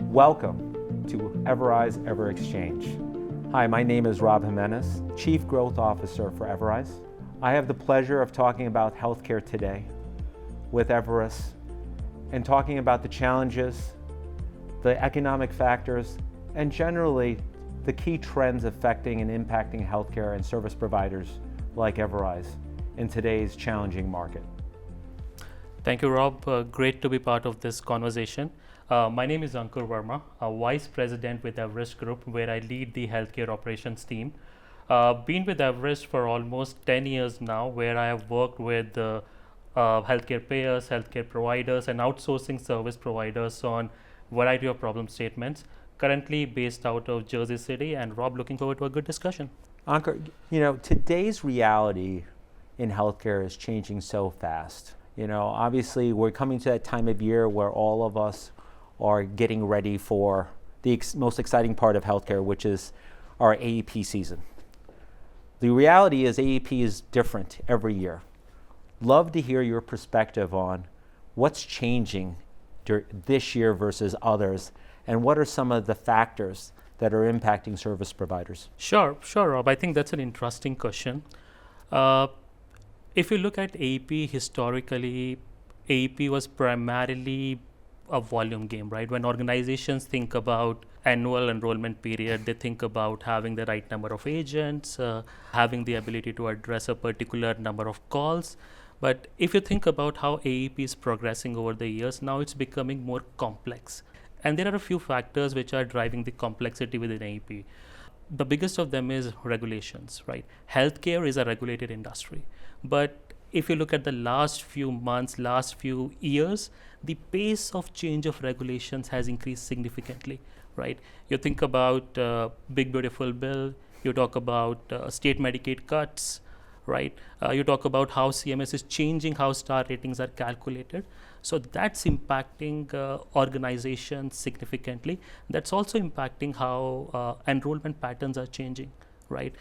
Welcome to Everise EverXchange. Hi, my name is Rob Jimenez, Chief Growth Officer for Everise. I have the pleasure of talking about healthcare today with Everest and talking about the challenges, the economic factors, and generally the key trends affecting and impacting healthcare and service providers like Everise in today's challenging market. Thank you, Rob. Great to be part of this conversation. My name is Ankur Verma, a Vice President with Everest Group, where I lead the healthcare operations team. Been with Everest for almost 10 years now, where I have worked with healthcare payers, healthcare providers, and outsourcing service providers on a variety of problem statements. Currently based out of Jersey City, and Rob, looking forward to a good discussion. Ankur, today's reality in healthcare is changing so fast. Obviously we're coming to that time of year where all of us are getting ready for the most exciting part of healthcare, which is our AEP season. The reality is AEP is different every year. Love to hear your perspective on what's changing this year versus others, and what are some of the factors that are impacting service providers? Sure, Rob. I think that's an interesting question. If you look at AEP historically, AEP was primarily a volume game, right? When organizations think about annual enrollment period, they think about having the right number of agents, having the ability to address a particular number of calls. But if you think about how AEP is progressing over the years, now it's becoming more complex. And there are a few factors which are driving the complexity within AEP. The biggest of them is regulations, right? Healthcare is a regulated industry. But if you look at the last few months, last few years, the pace of change of regulations has increased significantly, right? You think about Big Beautiful Bill, you talk about state Medicaid cuts, right? You talk about how CMS is changing how star ratings are calculated. So that's impacting organizations significantly. That's also impacting how enrollment patterns are changing, right?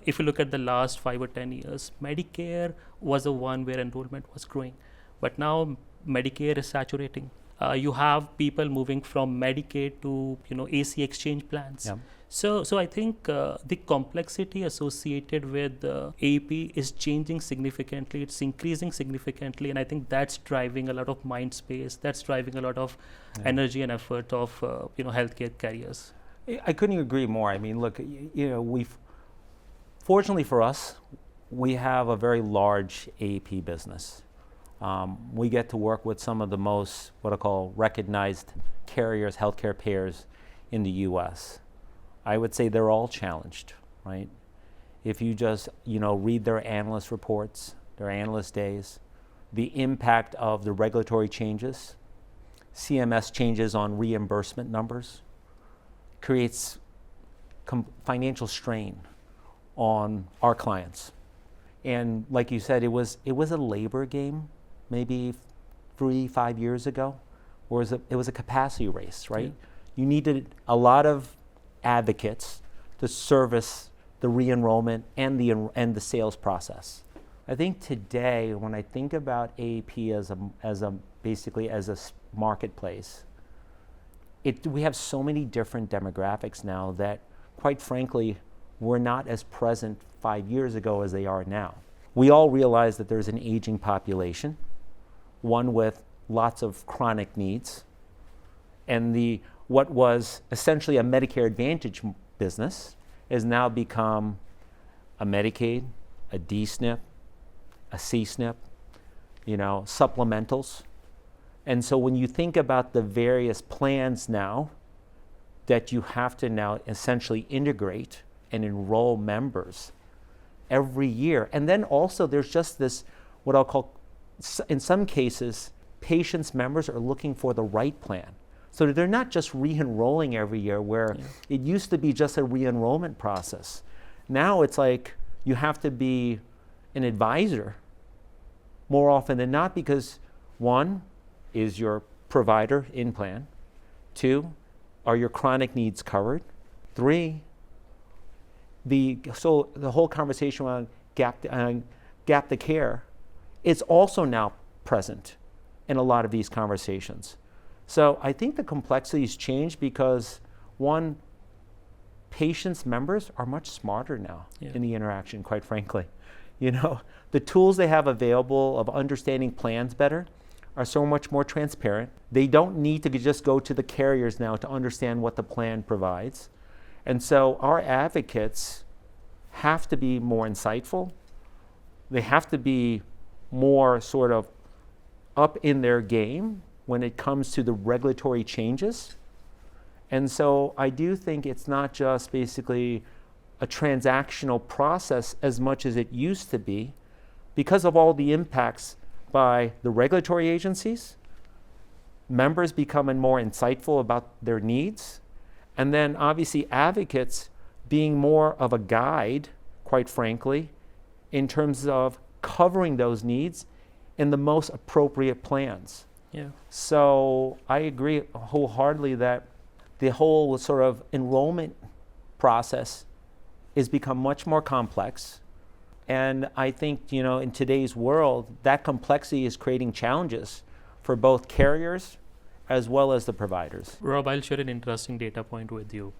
If you look at the last 5 or 10 years, Medicare was the one where enrollment was growing, but now Medicare is saturating. You have people moving from Medicaid to AC exchange plans. Yeah. So I think the complexity associated with AEP is changing significantly. It's increasing significantly, and I think that's driving a lot of mind space. That's driving a lot of energy and effort of healthcare carriers. I couldn't agree more. I mean, look, fortunately for us, we have a very large AEP business. We get to work with some of the most, what I call, recognized carriers, healthcare payers in the US. I would say they're all challenged, right? If you just, read their analyst reports, their analyst days, the impact of the regulatory changes, CMS changes on reimbursement numbers, creates financial strain on our clients. And like you said, it was a labor game maybe 3-5 years ago, or it was a capacity race, right? Yeah. You needed a lot of advocates to service the re-enrollment and the sales process. I think today, when I think about AEP as a marketplace, we have so many different demographics now that, quite frankly, were not as present 5 years ago as they are now. We all realize that there's an aging population, one with lots of chronic needs, and what was essentially a Medicare Advantage business has now become a Medicaid, a D-SNP, a C-SNP, supplementals. And so when you think about the various plans now that you have to now essentially integrate and enroll members every year, and then also there's just this, what I'll call, in some cases, patients' members are looking for the right plan. So they're not just re-enrolling every year, where it used to be just a re-enrollment process. Now it's like you have to be an advisor more often than not, because one, is your provider in plan? 2, are your chronic needs covered? 3, the whole conversation around gap to care is also now present in a lot of these conversations. So I think the complexities change because, one, patients' members are much smarter now in the interaction, quite frankly. You know, the tools they have available of understanding plans better are so much more transparent. They don't need to just go to the carriers now to understand what the plan provides. And so our advocates have to be more insightful. They have to be more sort of up in their game when it comes to the regulatory changes. And so I do think it's not just basically a transactional process as much as it used to be because of all the impacts by the regulatory agencies, members becoming more insightful about their needs, and then obviously advocates being more of a guide, quite frankly, in terms of covering those needs in the most appropriate plans. Yeah. So I agree wholeheartedly that the whole sort of enrollment process has become much more complex. And I think, you know, in today's world, that complexity is creating challenges for both carriers as well as the providers. Rob, I'll share an interesting data point with you.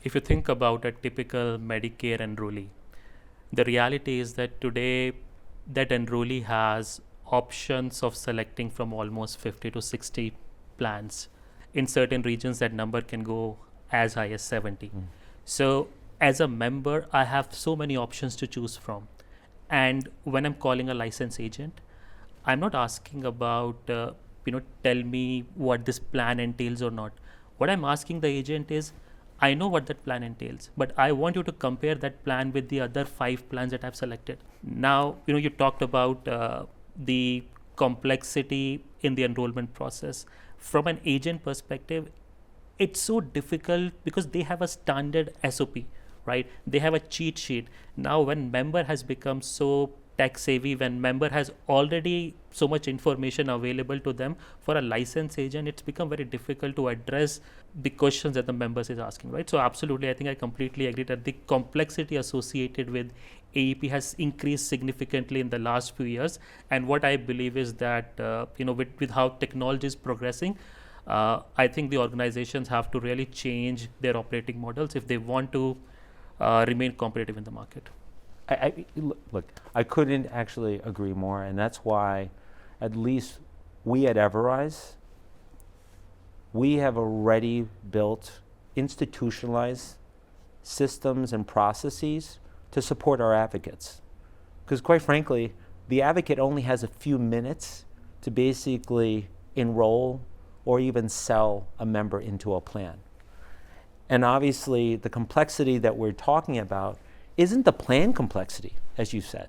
If you think about a typical Medicare enrollee, the reality is that today that enrollee has options of selecting from almost 50 to 60 plans. In certain regions, that number can go as high as 70. So as a member, I have so many options to choose from. And when I'm calling a licensed agent, I'm not asking about, tell me what this plan entails or not. What I'm asking the agent is, I know what that plan entails, but I want you to compare that plan with the other 5 plans that I've selected. Now, you talked about the complexity in the enrollment process. From an agent perspective, it's so difficult because they have a standard SOP, right? They have a cheat sheet. Now, when member has become so tech savvy, when member has already so much information available to them, for a licensed agent, it's become very difficult to address the questions that the members is asking, right? So absolutely, I think I completely agree that the complexity associated with AEP has increased significantly in the last few years. And what I believe is that, with how technology is progressing, I think the organizations have to really change their operating models if they want to remain competitive in the market. Look, I couldn't actually agree more, and that's why at least we at Everise, we have already built institutionalized systems and processes to support our advocates. Because quite frankly, the advocate only has a few minutes to basically enroll or even sell a member into a plan. And obviously, the complexity that we're talking about isn't the plan complexity, as you said,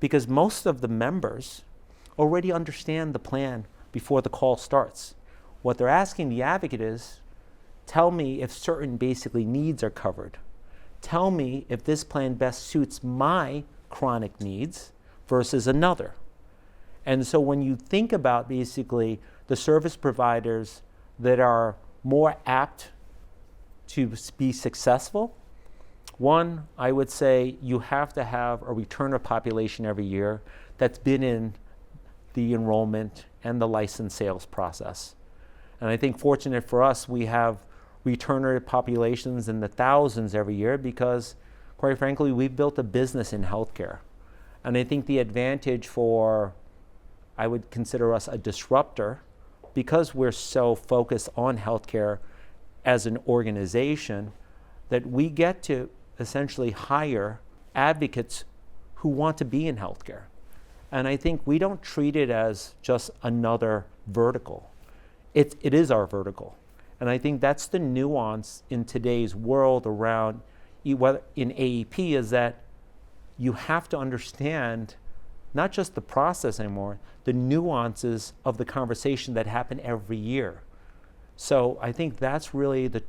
because most of the members already understand the plan before the call starts. What they're asking the advocate is, tell me if certain basically needs are covered. Tell me if this plan best suits my chronic needs versus another. And so when you think about basically the service providers that are more apt to be successful, one, I would say you have to have a returner population every year that's been in the enrollment and the license sales process. And I think fortunate for us, we have returner populations in the thousands every year because, quite frankly, we've built a business in healthcare. And I think the advantage for, I would consider us a disruptor, because we're so focused on healthcare as an organization, that we get to essentially hire advocates who want to be in healthcare. And I think we don't treat it as just another vertical. It is our vertical. And I think that's the nuance in today's world around whether in AEP, is that you have to understand not just the process anymore, the nuances of the conversation that happen every year. So I think that's really the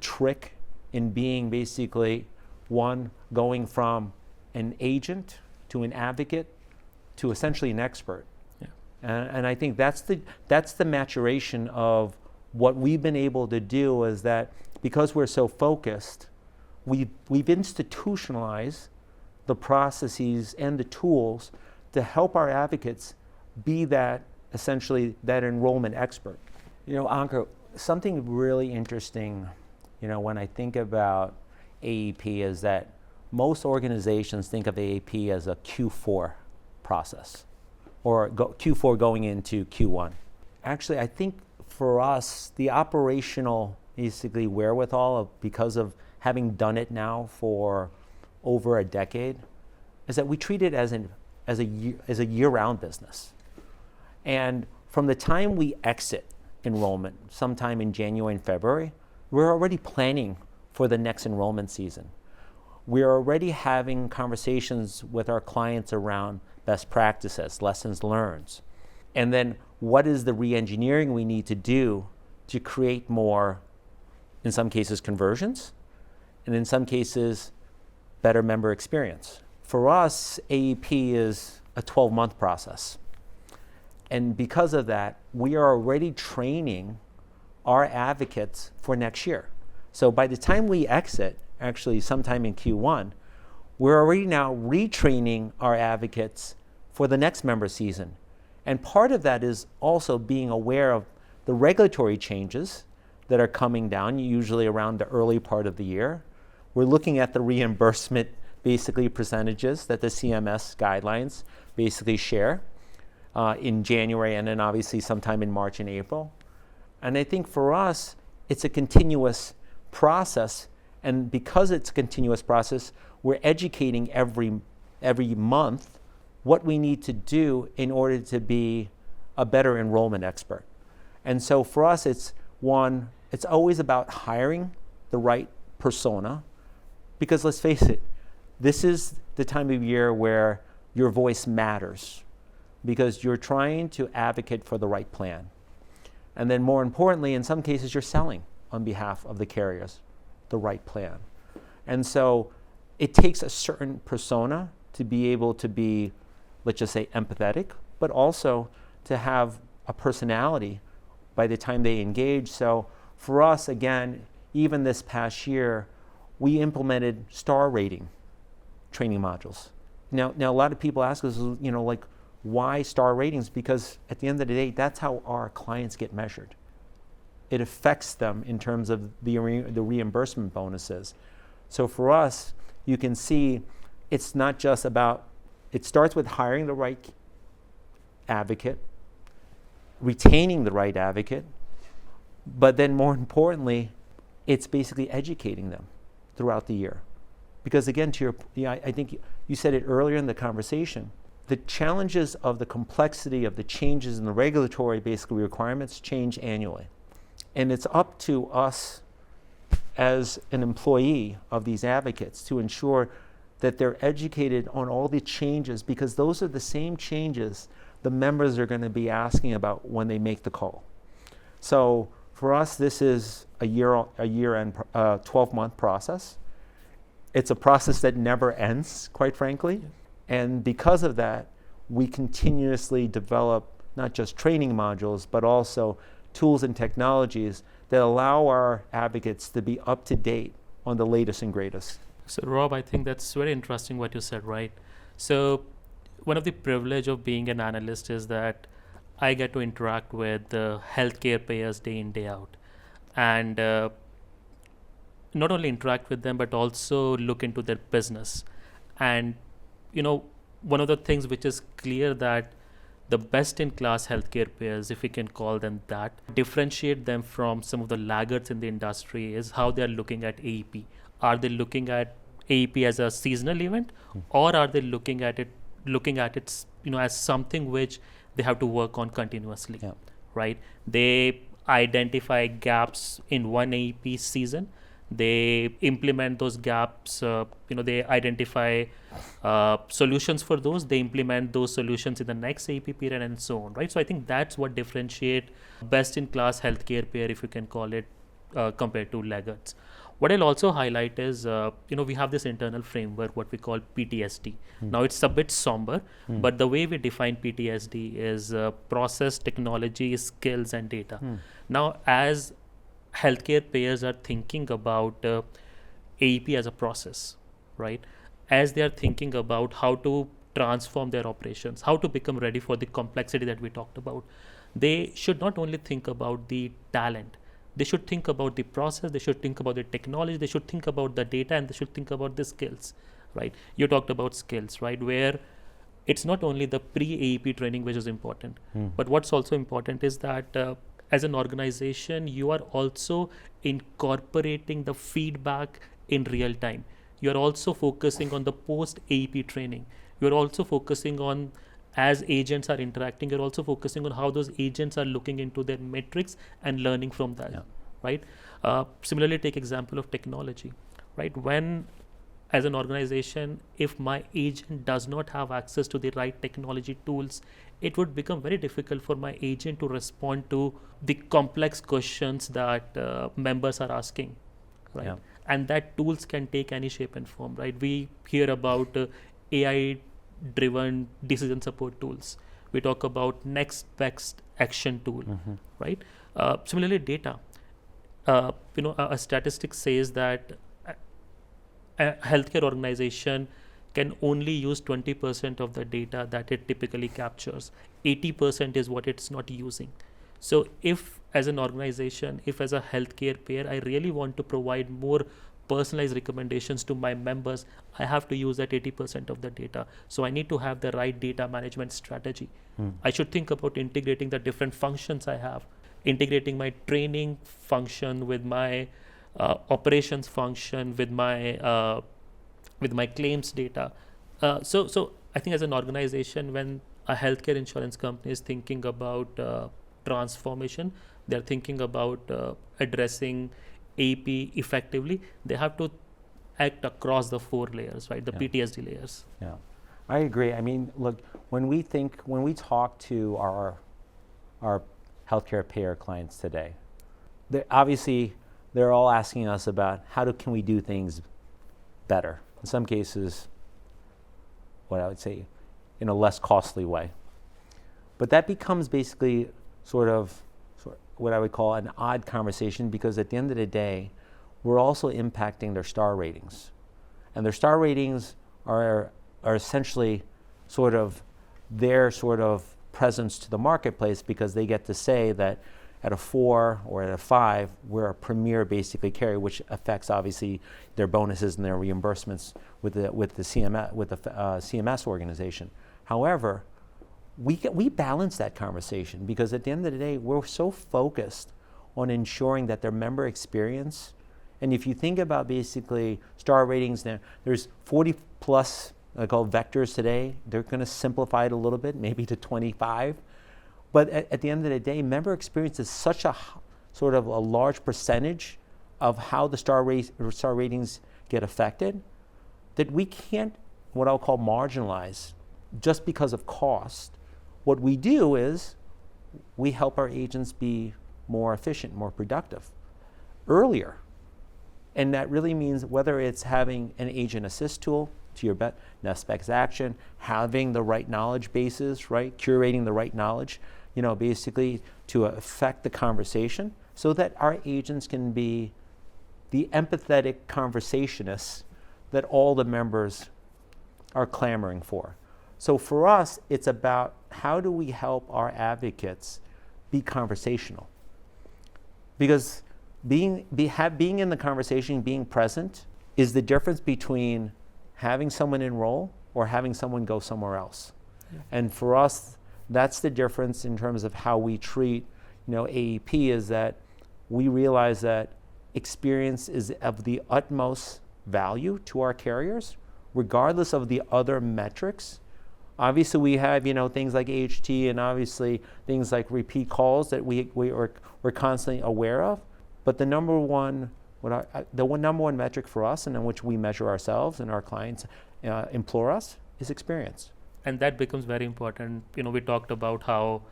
trick in being basically one, going from an agent to an advocate to essentially an expert. Yeah. And I think that's the maturation of what we've been able to do, is that because we're so focused, we've institutionalized the processes and the tools to help our advocates be that essentially that enrollment expert. Ankur, something really interesting, when I think about AEP is that most organizations think of AEP as a Q4 process or Q4 going into Q1. Actually, I think for us, the operational basically wherewithal because of having done it now for over a decade is that we treat it as a year-round business. And from the time we exit enrollment, sometime in January and February, we're already planning for the next enrollment season. We're already having conversations with our clients around best practices, lessons learned, and then what is the re-engineering we need to do to create more, in some cases, conversions, and in some cases, better member experience. For us, AEP is a 12-month process. And because of that, we are already training our advocates for next year. So by the time we exit, actually sometime in Q1, we're already now retraining our advocates for the next member season. And part of that is also being aware of the regulatory changes that are coming down, usually around the early part of the year. We're looking at the reimbursement, basically percentages that the CMS guidelines basically share in January and then obviously sometime in March and April. And I think for us, it's a continuous process. And because it's a continuous process, we're educating every month what we need to do in order to be a better enrollment expert. And so for us, it's always about hiring the right persona, because let's face it, this is the time of year where your voice matters, because you're trying to advocate for the right plan. And then more importantly, in some cases, you're selling on behalf of the carriers the right plan. And so it takes a certain persona to be able to be, let's just say, empathetic, but also to have a personality by the time they engage. So for us, again, even this past year, we implemented star rating training modules. Now a lot of people ask us, why star ratings? Because at the end of the day, that's how our clients get measured. It affects them in terms of the reimbursement bonuses. So for us, you can see it's not just about, it starts with hiring the right advocate, retaining the right advocate, but then more importantly, it's basically educating them throughout the year. Because again, I think you said it earlier in the conversation, the challenges of the complexity of the changes in the regulatory basically requirements change annually. And it's up to us as an employee of these advocates to ensure that they're educated on all the changes, because those are the same changes the members are going to be asking about when they make the call. So for us, this is a year and 12-month process. It's a process that never ends, quite frankly. And because of that, we continuously develop not just training modules, but also tools and technologies that allow our advocates to be up to date on the latest and greatest. So Rob, I think that's very interesting what you said, right? So one of the privilege of being an analyst is that I get to interact with the healthcare payers day in, day out. And not only interact with them, but also look into their business. And, one of the things which is clear that the best-in-class healthcare payers, if we can call them that, differentiate them from some of the laggards in the industry is how they are looking at AEP. Are they looking at AEP as a seasonal event, or are they looking at it as something which they have to work on continuously, right? They identify gaps in one AEP season. They implement those gaps, they identify solutions for those, they implement those solutions in the next AEP period and so on, right? So I think that's what differentiate best-in-class healthcare payer, if you can call it, compared to laggards. What I'll also highlight is, we have this internal framework, what we call PTSD. Now it's a bit somber, but the way we define PTSD is process, technology, skills, and data. Now, as healthcare payers are thinking about AEP as a process, right? As they are thinking about how to transform their operations, how to become ready for the complexity that we talked about. They should not only think about the talent, they should think about the process, they should think about the technology, they should think about the data, and they should think about the skills, right? You talked about skills, right? Where it's not only the pre-AEP training which is important, but what's also important is that as an organization, you are also incorporating the feedback in real time. You're also focusing on the post-AEP training. You're also focusing on, as agents are interacting, you're also focusing on how those agents are looking into their metrics and learning from that, right? Similarly, take example of technology, right? When, as an organization, if my agent does not have access to the right technology tools, it would become very difficult for my agent to respond to the complex questions that members are asking, right? Yeah. And that tools can take any shape and form, right? We hear about AI-driven decision support tools. We talk about next best action tool, right? Similarly, data. A statistic says that a healthcare organization can only use 20% of the data that it typically captures. 80% is what it's not using. So if as an organization, if as a healthcare payer, I really want to provide more personalized recommendations to my members, I have to use that 80% of the data. So I need to have the right data management strategy. I should think about integrating the different functions I have, integrating my training function with my operations function, with my claims data. So I think as an organization, when a healthcare insurance company is thinking about transformation, they're thinking about addressing AEP effectively, they have to act across the 4 layers, right? The PTSD layers. Yeah, I agree. I mean, look, when we talk to our healthcare payer clients today, obviously they're all asking us about can we do things better? In some cases, what I would say, in a less costly way. But that becomes basically sort of what I would call an odd conversation, because at the end of the day, we're also impacting their star ratings. And their star ratings are essentially sort of their sort of presence to the marketplace, because they get to say that at a 4 or at a 5, we're a premier basically carrier, which affects obviously their bonuses and their reimbursements with the CMS organization. However, we balance that conversation, because at the end of the day, we're so focused on ensuring that their member experience. And if you think about basically star ratings, there's 40 plus I call vectors today. They're going to simplify it a little bit, maybe to 25. But at the end of the day, member experience is such a sort of a large percentage of how the star ratings get affected, that we can't, what I'll call, marginalize just because of cost. What we do is we help our agents be more efficient, more productive, earlier. And that really means whether it's having an agent assist tool, to your next best action, having the right knowledge bases, right? Curating the right knowledge, basically to affect the conversation, so that our agents can be the empathetic conversationists that all the members are clamoring for. So for us, it's about how do we help our advocates be conversational? Because being in the conversation, being present, is the difference between having someone enroll or having someone go somewhere else. Yeah. And for us, that's the difference in terms of how we treat, AEP, is that we realize that experience is of the utmost value to our carriers, regardless of the other metrics. Obviously, we have, things like AHT and obviously things like repeat calls that we're constantly aware of. But the number one metric for us, and in which we measure ourselves and our clients implore us, is experience. And that becomes very important. We talked about how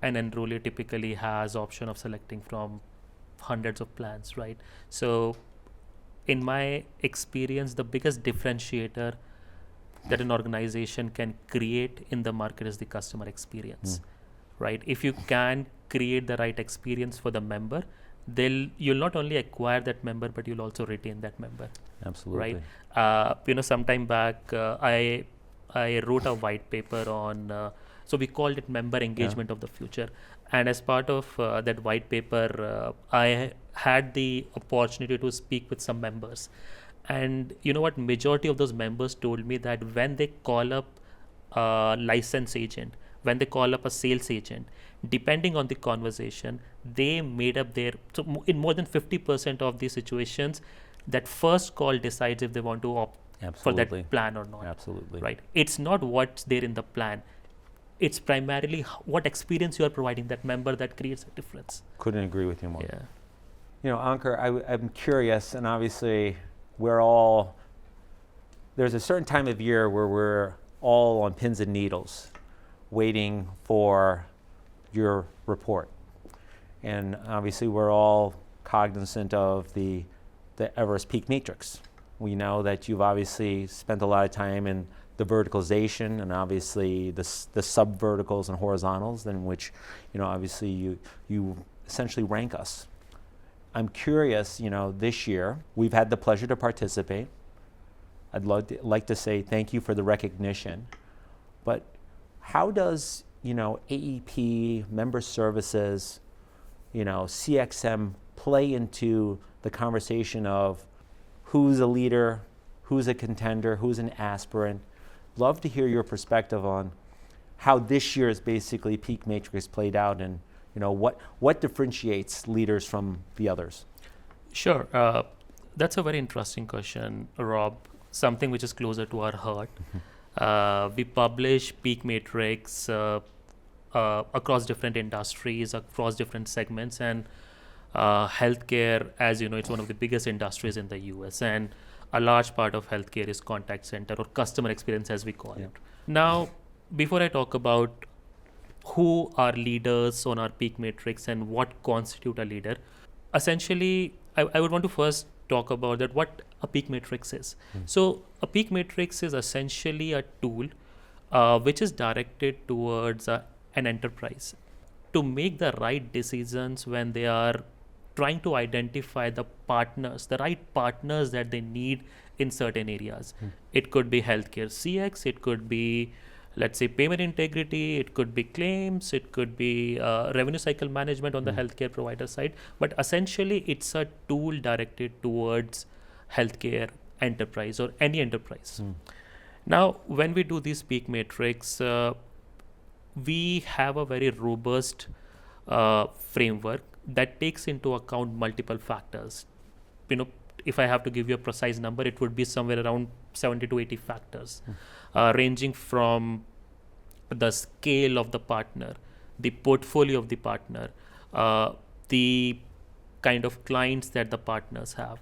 an enrollee typically has option of selecting from hundreds of plans, right? So in my experience, the biggest differentiator that an organization can create in the market is the customer experience, right? If you can create the right experience for the member, you'll not only acquire that member, but you'll also retain that member. Absolutely. Right. Sometime back, I I wrote a white paper on, so we called it Member Engagement of the Future. And as part of that white paper, I had the opportunity to speak with some members. And you know what? Majority of those members told me that when they call up a license agent, when they call up a sales agent, depending on the conversation, they made up their, so in more than 50% of these situations, that first call decides if they want to opt for that plan or not. Absolutely. Right. It's not what's there in the plan. It's primarily what experience you are providing that member that creates a difference. Couldn't agree with you more. Yeah. You know, Ankur, I'm curious, and obviously there's a certain time of year where we're all on pins and needles waiting for your report. And obviously we're all cognizant of the Everest Peak Matrix. We know that you've obviously spent a lot of time in the verticalization and obviously the sub-verticals and horizontals in which, you know, obviously you essentially rank us. I'm curious, you know, this year we've had the pleasure to participate. I'd like to say thank you for the recognition, but how does, you know, AEP, member services, you know, CXM play into the conversation of who's a leader, who's a contender, who's an aspirant? Love to hear your perspective on how this year's basically Peak Matrix played out, and you know what differentiates leaders from the others. Sure, that's a very interesting question, Rob. Something which is closer to our heart. We publish Peak Matrix across different industries, across different segments, and healthcare, as you know, it's one of the biggest industries in the US, and a large part of healthcare is contact center or customer experience, as we call it. Now, before I talk about who are leaders on our Peak Matrix and what constitute a leader, essentially, I would want to first talk about that what a Peak Matrix is. So a Peak Matrix is essentially a tool which is directed towards an enterprise to make the right decisions when they are trying to identify the right partners that they need in certain areas. It could be healthcare CX, it could be, let's say, payment integrity, it could be claims, it could be revenue cycle management on the healthcare provider side. But essentially, it's a tool directed towards healthcare enterprise or any enterprise. Now, when we do this Peak Matrix, we have a very robust framework that takes into account multiple factors. You know, if I have to give you a precise number, it would be somewhere around 70 to 80 factors, ranging from the scale of the partner, the portfolio of the partner, the kind of clients that the partners have.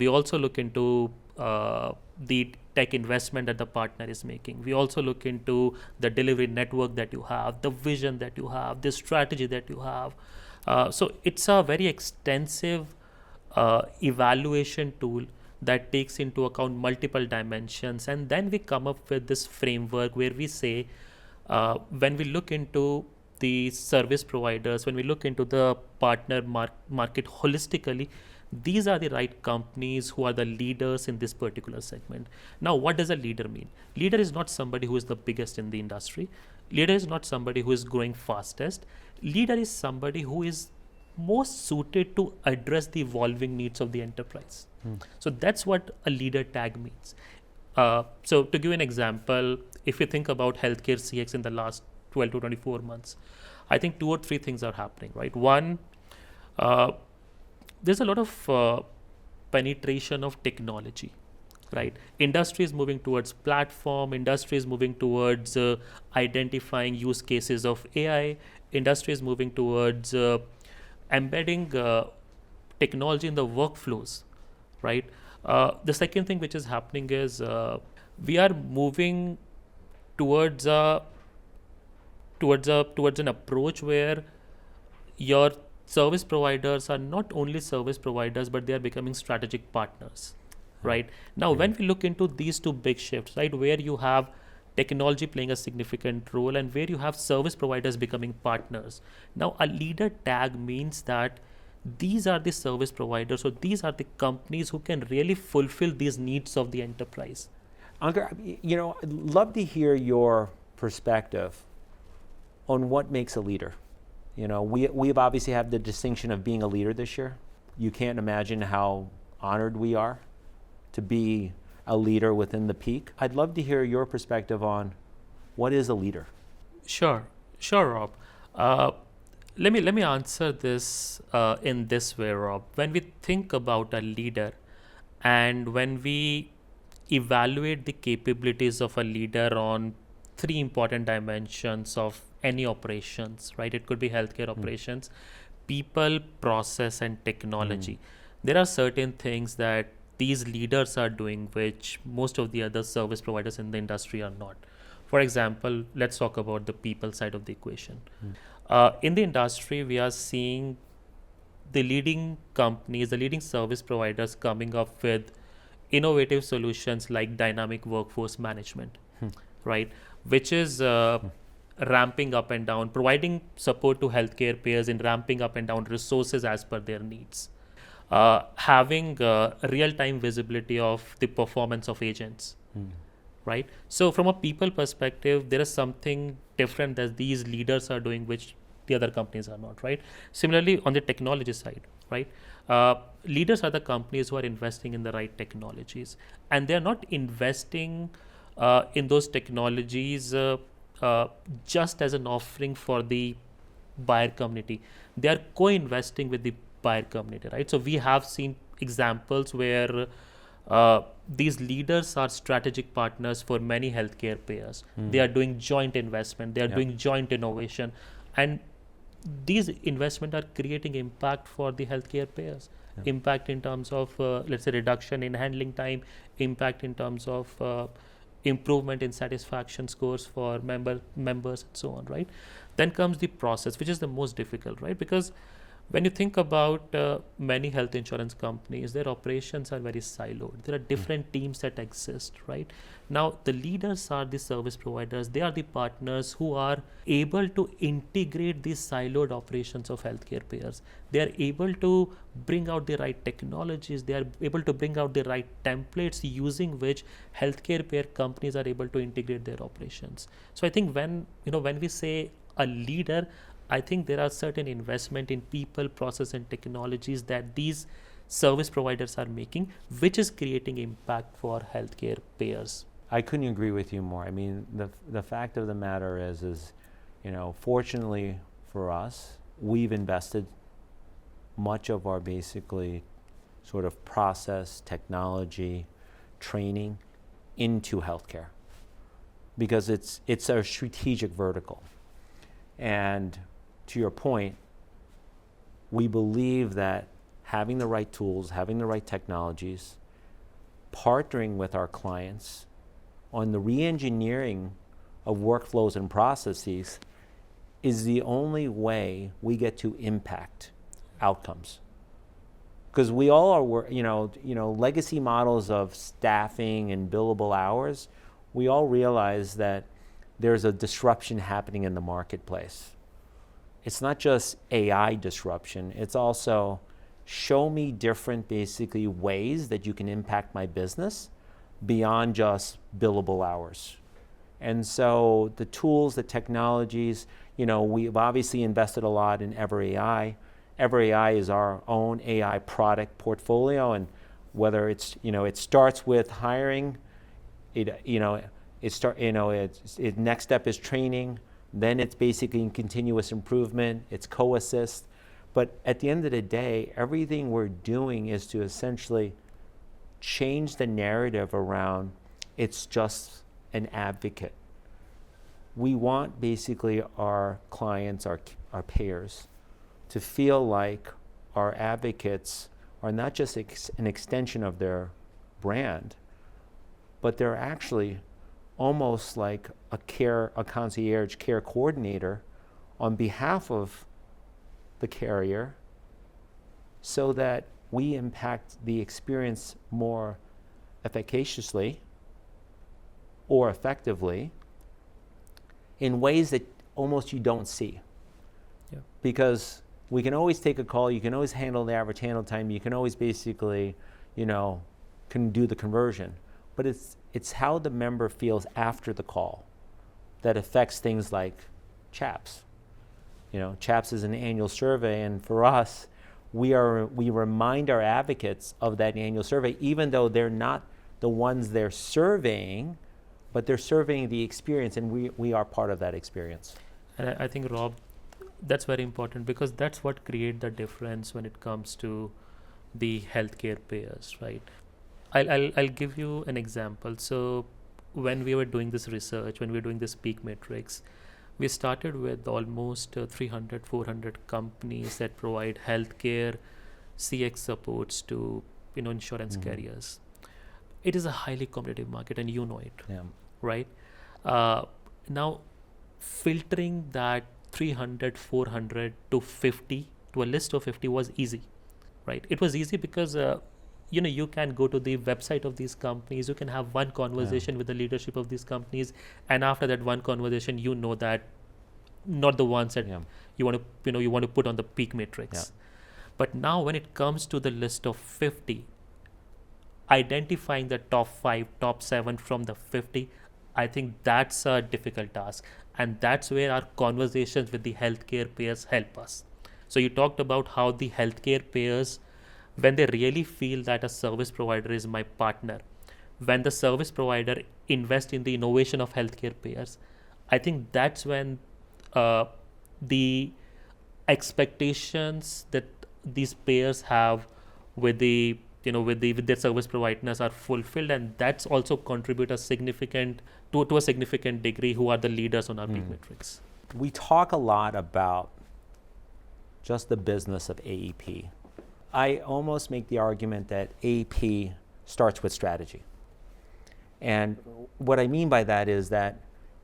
We also look into the tech investment that the partner is making. We also look into the delivery network that you have, the vision that you have, the strategy that you have. So it's a very extensive evaluation tool that takes into account multiple dimensions, and then we come up with this framework where we say, when we look into the service providers, when we look into the partner market holistically, these are the right companies who are the leaders in this particular segment. Now, what does a leader mean? Leader is not somebody who is the biggest in the industry. Leader is not somebody who is growing fastest. Leader is somebody who is most suited to address the evolving needs of the enterprise. So that's what a leader tag means. So to give an example, if you think about healthcare CX in the last 12 to 24 months, I think 2 or 3 things are happening, right? One, there's a lot of penetration of technology, right? Industry is moving towards platform, industry is moving towards identifying use cases of AI, industry is moving towards embedding technology in the workflows, right? The second thing which is happening is we are moving towards an approach where your service providers are not only service providers, but they are becoming strategic partners, right? Now, when we look into these 2 big shifts, right, where you have technology playing a significant role and where you have service providers becoming partners. Now, a leader tag means that these are the service providers, or these are the companies who can really fulfill these needs of the enterprise. Ankur, I'd love to hear your perspective on what makes a leader. We've obviously had the distinction of being a leader this year. You can't imagine how honored we are to be a leader within the peak. I'd love to hear your perspective on what is a leader. Sure, Rob. Let me answer this in this way, Rob. When we think about a leader, and when we evaluate the capabilities of a leader on three important dimensions of any operations, right? It could be healthcare operations, people, process, and technology. There are certain things that these leaders are doing which most of the other service providers in the industry are not. For example, let's talk about the people side of the equation. In the industry, we are seeing the leading companies, the leading service providers coming up with innovative solutions like dynamic workforce management, right? Which is ramping up and down, providing support to healthcare payers in ramping up and down resources as per their needs. Having real-time visibility of the performance of agents, right? So from a people perspective, there is something different that these leaders are doing which the other companies are not, right? Similarly, on the technology side, right? Leaders are the companies who are investing in the right technologies, and they're not investing in those technologies just as an offering for the buyer community. They are co-investing with the buyer community, right? So we have seen examples where these leaders are strategic partners for many healthcare payers. They are doing joint investment, they are doing joint innovation, and these investments are creating impact for the healthcare payers. Impact in terms of, let's say, reduction in handling time, impact in terms of improvement in satisfaction scores for members and so on, right? Then comes the process, which is the most difficult, right? Because when you think about many health insurance companies, their operations are very siloed. There are different teams that exist, right? Now, the leaders are the service providers. They are the partners who are able to integrate these siloed operations of healthcare payers. They are able to bring out the right technologies. They are able to bring out the right templates using which healthcare payer companies are able to integrate their operations. So I think when we say a leader, I think there are certain investment in people, process, and technologies that these service providers are making, which is creating impact for healthcare payers. I couldn't agree with you more. I mean, the fact of the matter is, fortunately for us, we've invested much of our basically sort of process, technology, training into healthcare because it's a strategic vertical. And to your point, we believe that having the right tools, having the right technologies, partnering with our clients on the re-engineering of workflows and processes is the only way we get to impact outcomes. Because we all are, legacy models of staffing and billable hours, we all realize that there's a disruption happening in the marketplace. It's not just AI disruption, it's also show me different basically ways that you can impact my business beyond just billable hours. And so the tools, the technologies, we've obviously invested a lot in EverAI. EverAI is our own AI product portfolio, and whether it's, it starts with hiring, next step is training, then it's basically in continuous improvement, it's co-assist. But at the end of the day, everything we're doing is to essentially change the narrative around it's just an advocate. We want basically our clients, our payers, to feel like our advocates are not just an extension of their brand, but they're actually almost like a concierge care coordinator on behalf of the carrier so that we impact the experience more efficaciously or effectively in ways that almost you don't see. Yeah. Because we can always take a call, you can always handle the average handle time, you can always basically, can do the conversion. but it's how the member feels after the call that affects things like CHAPS. CHAPS is an annual survey, and for us, we remind our advocates of that annual survey, even though they're not the ones they're surveying, but they're surveying the experience, and we are part of that experience. And I think, Rob, that's very important, because that's what creates the difference when it comes to the healthcare payers, right? I'll give you an example. So when we were doing this research, when we were doing this peak matrix, we started with almost 300, 400 companies that provide healthcare CX supports to insurance carriers. It is a highly competitive market, and you know it, right? Now, filtering that 300, 400 to 50, to a list of 50 was easy, right? It was easy because you can go to the website of these companies, you can have one conversation with the leadership of these companies, and after that one conversation, that not the ones that you want to put on the peak matrix. But now when it comes to the list of 50, identifying the top 5, top 7 from the 50, I think that's a difficult task, and that's where our conversations with the healthcare payers help us. So you talked about how the healthcare payers, when they really feel that a service provider is my partner, when the service provider invests in the innovation of healthcare payers, I think that's when the expectations that these payers have with the with their service providers are fulfilled, and that's also contribute to a significant degree who are the leaders on our peak matrix. We talk a lot about just the business of AEP. I almost make the argument that AEP starts with strategy. And what I mean by that is that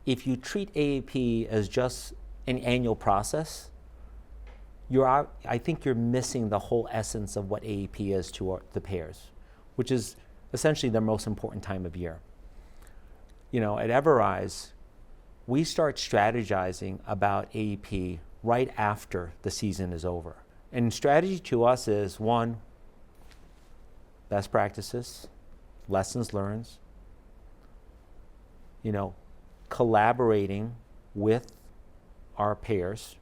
if you treat AEP as just an annual process, I think you're missing the whole essence of what AEP is to the payers, which is essentially their most important time of year. At Everise, we start strategizing about AEP right after the season is over. And strategy to us is, one, best practices, lessons learned, collaborating with our payers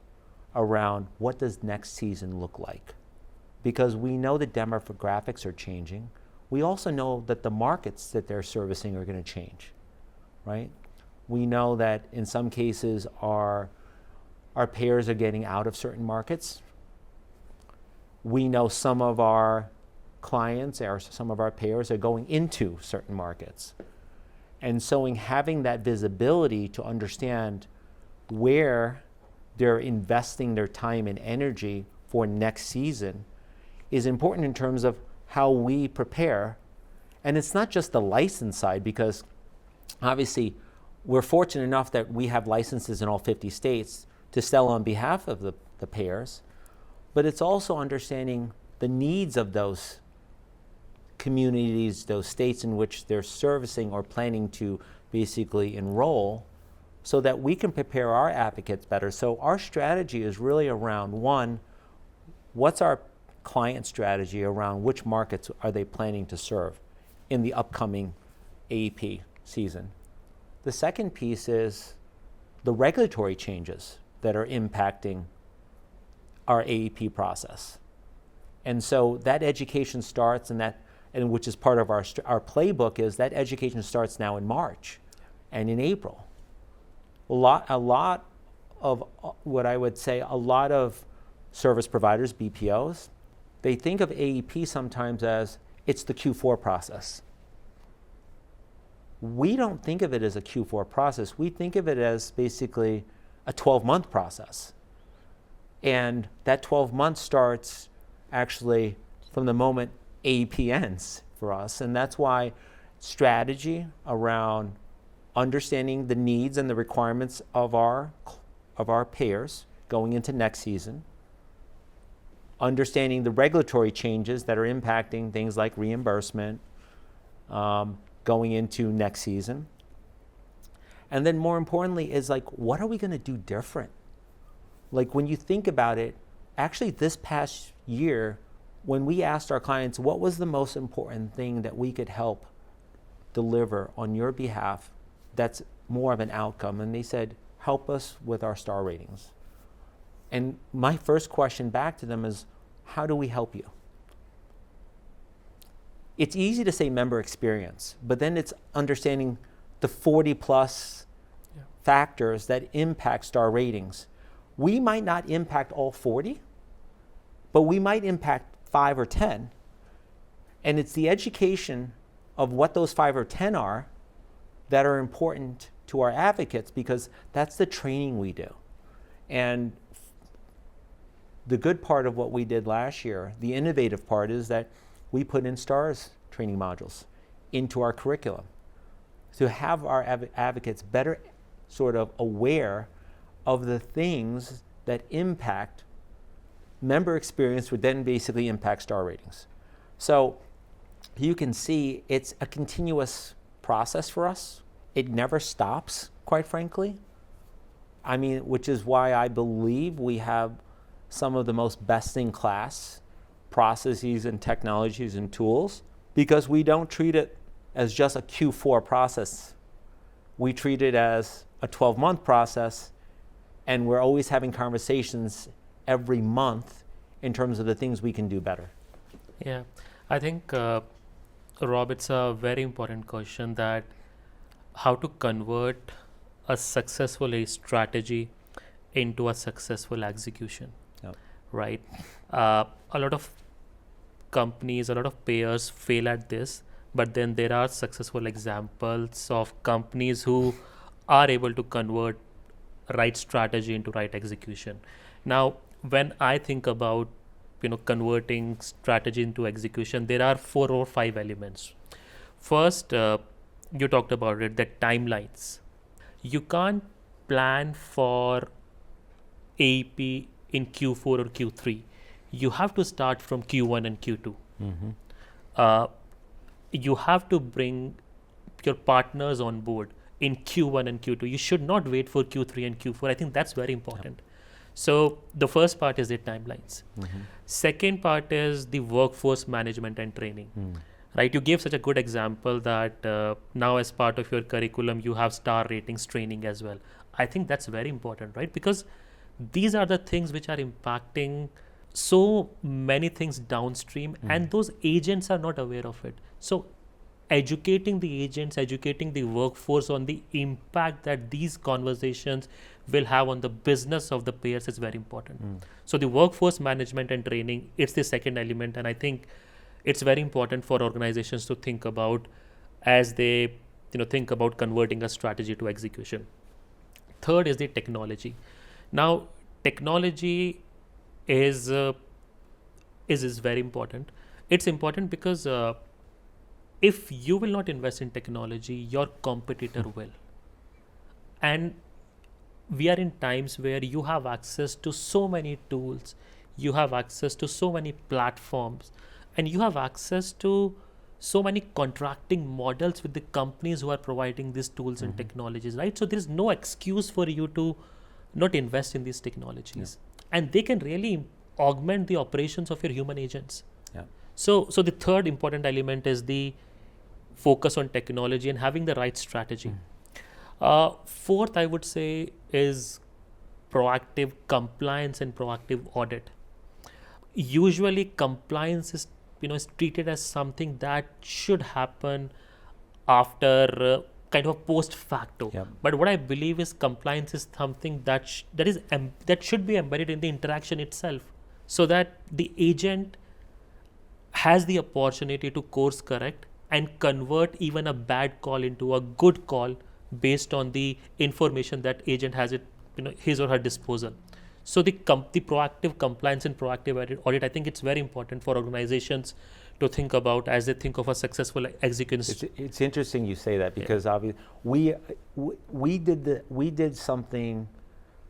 around what does next season look like. Because we know the demographics are changing. We also know that the markets that they're servicing are going to change, right? We know that in some cases our payers are getting out of certain markets. We know some of our clients or some of our payers are going into certain markets. And so in having that visibility to understand where they're investing their time and energy for next season is important in terms of how we prepare. And it's not just the license side, because obviously we're fortunate enough that we have licenses in all 50 states to sell on behalf of the payers, but it's also understanding the needs of those communities, those states in which they're servicing or planning to basically enroll, so that we can prepare our advocates better. So our strategy is really around, one, what's our client strategy around which markets are they planning to serve in the upcoming AEP season? The second piece is the regulatory changes that are impacting our AEP process. And so that education starts, and which is part of our playbook, is that education starts now in March and in April. A lot of what I would say, a lot of service providers, BPOs, they think of AEP sometimes as it's the Q4 process. We don't think of it as a Q4 process. We think of it as basically a 12-month process. And that 12 months starts actually from the moment AEP ends for us. And that's why strategy around understanding the needs and the requirements of our payers going into next season, understanding the regulatory changes that are impacting things like reimbursement going into next season, and then more importantly is like, what are we going to do different? Like when you think about it, actually this past year, when we asked our clients what was the most important thing that we could help deliver on your behalf that's more of an outcome? And they said, help us with our star ratings. And my first question back to them is, how do we help you? It's easy to say member experience, but then it's understanding the 40 plus factors that impact star ratings. We might not impact all 40, but we might impact 5 or 10. And it's the education of what those 5 or 10 are that are important to our advocates, because that's the training we do. And the good part of what we did last year, the innovative part, is that we put in STARS training modules into our curriculum to have our advocates better sort of aware of the things that impact member experience, would then basically impact star ratings. So you can see it's a continuous process for us. It never stops, quite frankly. I mean, which is why I believe we have some of the most best-in-class processes and technologies and tools, because we don't treat it as just a Q4 process. We treat it as a 12-month process, and we're always having conversations every month in terms of the things we can do better. Yeah, I think, Rob, it's a very important question, that how to convert a successful strategy into a successful execution. Yep. Right? A lot of companies, a lot of payers fail at this, but then there are successful examples of companies who are able to convert right strategy into right execution. Now, when I think about converting strategy into execution, there are 4 or 5 elements. First, you talked about it, the timelines. You can't plan for AEP in Q4 or Q3. You have to start from Q1 and Q2. Mm-hmm. You have to bring your partners on board in Q1 and Q2. You should not wait for Q3 and Q4. I think that's very important. Yep. So the first part is the timelines. Mm-hmm. Second part is the workforce management and training. Right? You gave such a good example that now as part of your curriculum, you have star ratings training as well. I think that's very important, right? Because these are the things which are impacting so many things downstream, and those agents are not aware of it. So educating the agents, educating the workforce on the impact that these conversations will have on the business of the payers is very important. So the workforce management and training, it's the second element, and I think it's very important for organizations to think about as they think about converting a strategy to execution. Third is the technology. Now, technology is very important. It's important because if you will not invest in technology, your competitor will. And we are in times where you have access to so many tools, you have access to so many platforms, and you have access to so many contracting models with the companies who are providing these tools and technologies, right? So there is no excuse for you to not invest in these technologies. And they can really augment the operations of your human agents. So the third important element is the focus on technology and having the right strategy. Fourth, I would say, is proactive compliance and proactive audit. Usually compliance is treated as something that should happen after kind of post facto. But what I believe is compliance is something that should be embedded in the interaction itself, so that the agent has the opportunity to course correct and convert even a bad call into a good call based on the information that agent has at his or her disposal. So the proactive compliance and proactive audit, I think it's very important for organizations to think about as they think of a successful execution. It's interesting you say that, because obviously we did something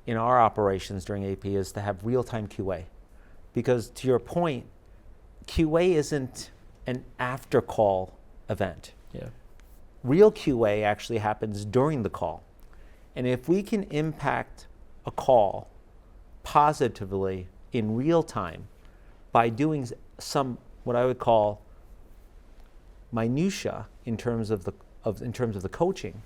in our operations during AP is to have real-time QA, because to your point, QA isn't an after call event. Real QA actually happens during the call, and if we can impact a call positively in real time by doing some what I would call minutia in terms of in terms of the coaching,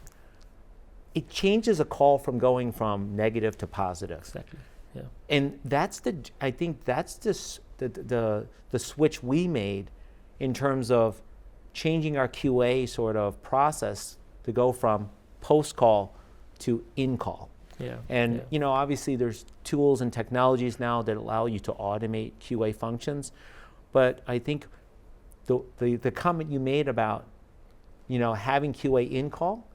it changes a call from going from negative to positive. Exactly. Yeah. And I think that's the switch we made in terms of changing our QA sort of process to go from post-call to in-call. Yeah. And yeah. Obviously there's tools and technologies now that allow you to automate QA functions, but I think the comment you made about having QA in-call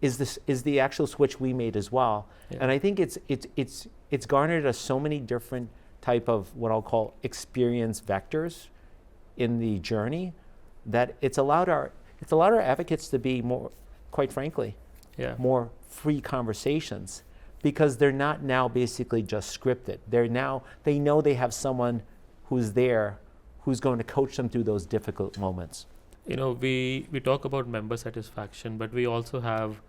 is the actual switch we made as well. Yeah. And I think it's garnered us so many different type of what I'll call experience vectors in the journey that it's allowed our advocates to be more, quite frankly, more free conversations, because they're not now basically just scripted. They know they have someone who's there who's going to coach them through those difficult moments. We talk about member satisfaction, but we also have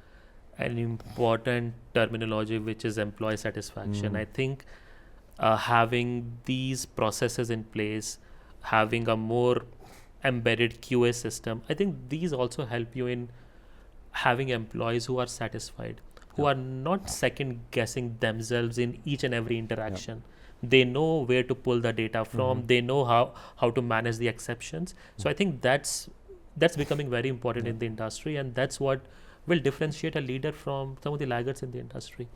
an important terminology which is employee satisfaction. I think having these processes in place, having a more embedded QA system, I think these also help you in having employees who are satisfied, who are not second guessing themselves in each and every interaction. They know where to pull the data from. They know how to manage the exceptions. So I think that's becoming very important in the industry, and that's what will differentiate a leader from some of the laggards in the industry.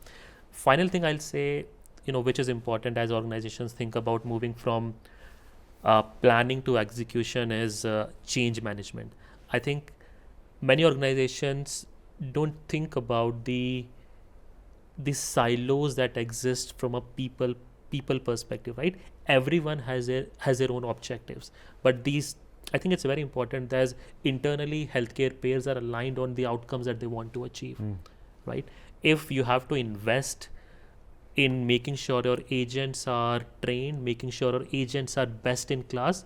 Final thing I'll say, which is important as organizations think about moving from planning to execution, is change management. I think many organizations don't think about the silos that exist from a people perspective, right? Everyone has their own objectives, but I think it's very important that internally healthcare payers are aligned on the outcomes that they want to achieve, right? If you have to invest in making sure your agents are trained, making sure your agents are best in class,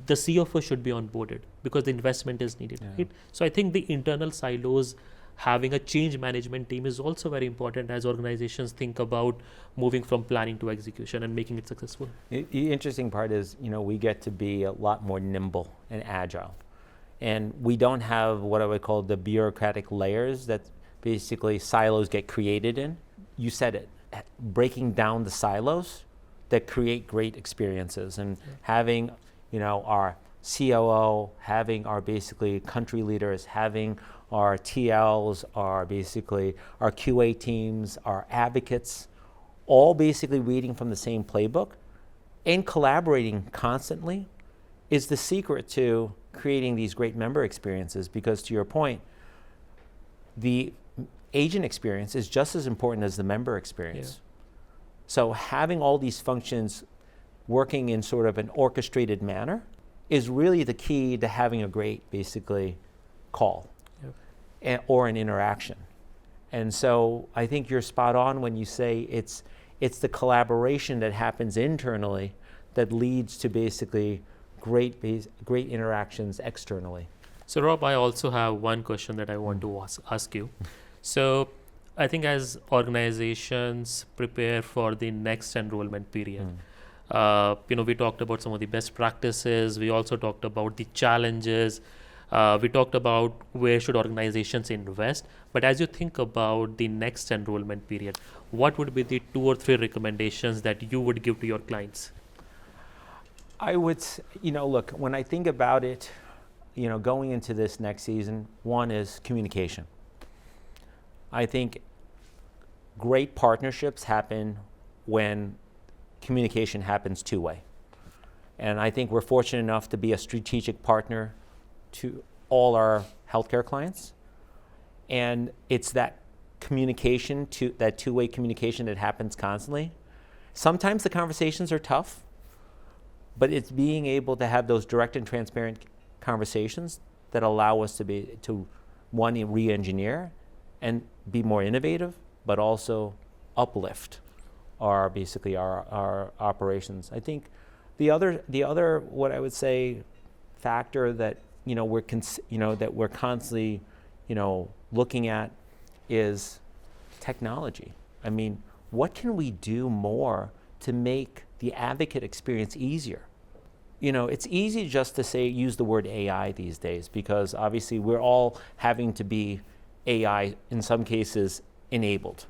the CFO should be onboarded because the investment is needed, right? So I think the internal silos, having a change management team is also very important as organizations think about moving from planning to execution and making it successful. The interesting part is, we get to be a lot more nimble and agile. And we don't have what I would call the bureaucratic layers that basically silos get created in. You said it, breaking down the silos that create great experiences, and having, our COO, having our basically country leaders, having our TLs, our QA teams, our advocates, all basically reading from the same playbook and collaborating constantly is the secret to creating these great member experiences. Because to your point, the agent experience is just as important as the member experience. So having all these functions working in sort of an orchestrated manner is really the key to having a great basically call or an interaction. And so I think you're spot on when you say it's the collaboration that happens internally that leads to basically great interactions externally. So Rob, I also have one question that I want to ask you. So I think as organizations prepare for the next enrollment period, we talked about some of the best practices. We also talked about the challenges. We talked about where should organizations invest. But as you think about the next enrollment period, what would be the 2 or 3 recommendations that you would give to your clients? I would, look, when I think about it, going into this next season, one is communication. I think great partnerships happen when communication happens two-way. And I think we're fortunate enough to be a strategic partner to all our healthcare clients. And it's that communication, that two-way communication that happens constantly. Sometimes the conversations are tough, but it's being able to have those direct and transparent conversations that allow us to re-engineer and be more innovative, but also uplift our operations. I think the other what I would say factor that we're constantly looking at is technology. I mean, what can we do more to make the advocate experience easier? it's easy just to use the word AI these days, because obviously we're all having to be AI, in some cases, enabled.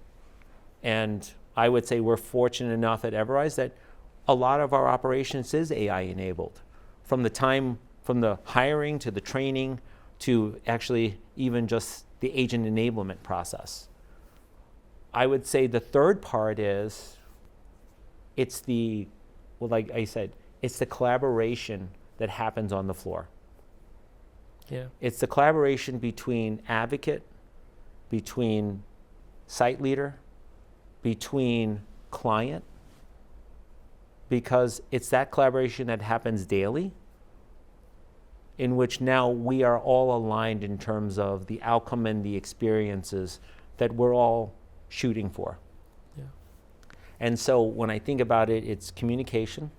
And I would say we're fortunate enough at Everise that a lot of our operations is AI enabled. From the hiring to the training to actually even just the agent enablement process. I would say the third part is, like I said, it's the collaboration that happens on the floor. Yeah. It's the collaboration between advocate, between site leader, between client, because it's that collaboration that happens daily, in which now we are all aligned in terms of the outcome and the experiences that we're all shooting for. Yeah. And so when I think about it, it's communication,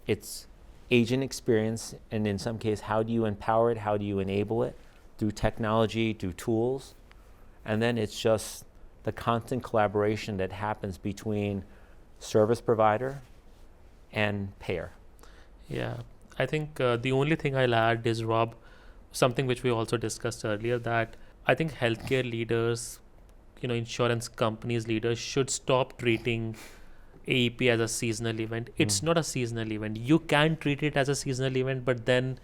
it's agent experience, and in some cases, how do you empower it, how do you enable it through technology, through tools, and then it's just the constant collaboration that happens between service provider and payer. Yeah. I think the only thing I'll add is, Rob, something which we also discussed earlier, that I think healthcare leaders, insurance companies leaders should stop treating AEP as a seasonal event. It's not a seasonal event. You can treat it as a seasonal event, but then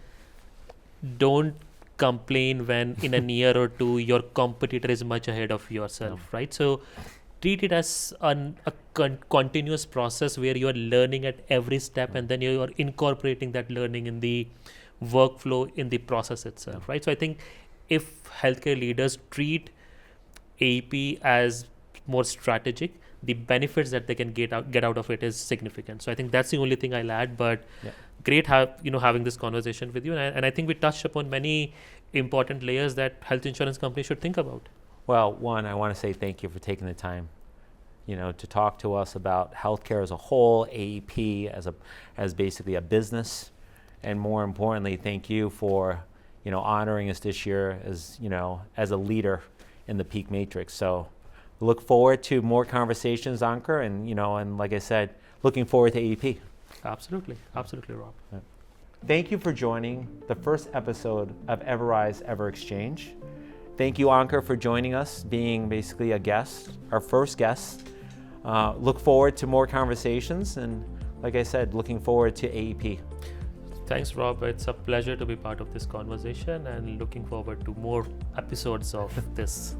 don't complain when in a year or two your competitor is much ahead of yourself, right? So treat it as a continuous process where you are learning at every step, and then you are incorporating that learning in the workflow, in the process itself, right? So I think if healthcare leaders treat AEP as more strategic, the benefits that they can get out of it is significant. So I think that's the only thing I'll add. But great having this conversation with you, and I think we touched upon many important layers that health insurance companies should think about. Well, one, I want to say thank you for taking the time, to talk to us about healthcare as a whole, AEP as basically a business, and more importantly, thank you for honoring us this year as a leader in the Peak Matrix. So look forward to more conversations, Ankur, and like I said, looking forward to AEP. Absolutely, Rob. Yeah. Thank you for joining the first episode of Everise EverXchange. Thank you, Ankur, for joining us, being basically a guest, our first guest. Look forward to more conversations, and like I said, looking forward to AEP. Thanks, Rob. It's a pleasure to be part of this conversation, and looking forward to more episodes of this.